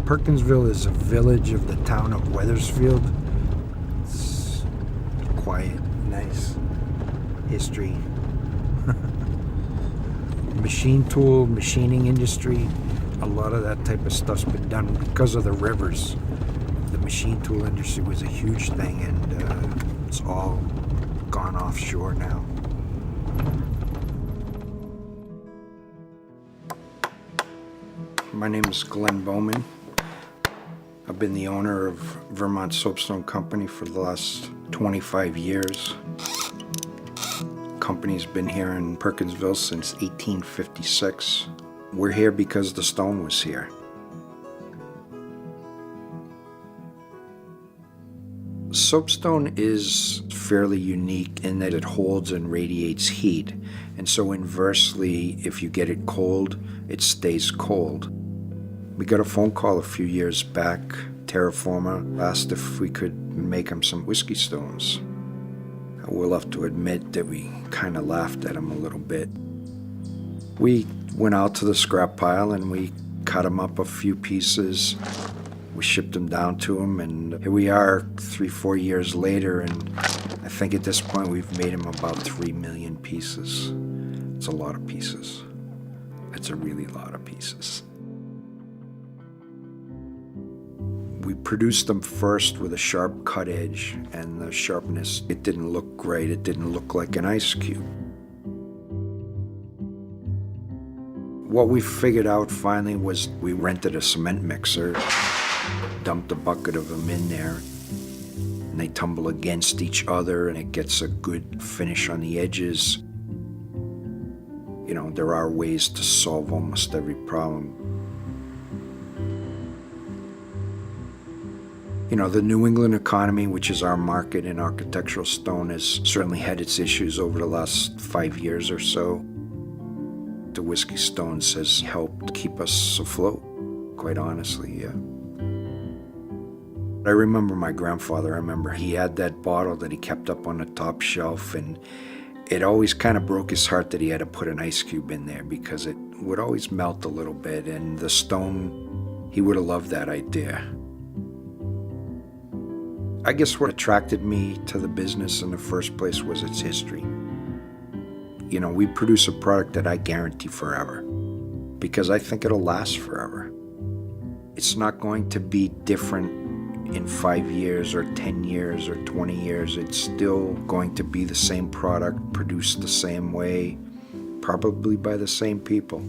Perkinsville is a village of the town of Wethersfield. It's quiet, nice history. Machine tool, machining industry, a lot of that type of stuff's been done because of the rivers. The machine tool industry was a huge thing, and it's all gone offshore now. My name is Glenn Bowman. I've been the owner of Vermont Soapstone Company for the last 25 years. Company's been here in Perkinsville since 1856. We're here because the stone was here. Soapstone is fairly unique in that it holds and radiates heat, and so inversely, if you get it cold, it stays cold. We got a phone call a few years back. Terraforma asked if we could make them some whiskey stones. We'll have to admit that we kind of laughed at them a little bit. We went out to the scrap pile and we cut them up a few pieces. We shipped them down to them, and here we are 3-4 years later, and I think at this point we've made them about 3 million pieces. It's a lot of pieces. It's a really lot of pieces. We produced them first with a sharp cut edge, and the sharpness, it didn't look great. It didn't look like an ice cube. What we figured out finally was we rented a cement mixer, dumped a bucket of them in there, and they tumble against each other, and it gets a good finish on the edges. You know, there are ways to solve almost every problem. You know, the New England economy, which is our market in architectural stone, has certainly had its issues over the last 5 years or so. The whiskey stones has helped keep us afloat, quite honestly, yeah. I remember my grandfather, he had that bottle that he kept up on the top shelf, and it always kind of broke his heart that he had to put an ice cube in there because it would always melt a little bit, and the stone, he would have loved that idea. I guess what attracted me to the business in the first place was its history. You know, we produce a product that I guarantee forever because I think it'll last forever. It's not going to be different in 5 years or 10 years or 20 years. It's still going to be the same product, produced the same way, probably by the same people.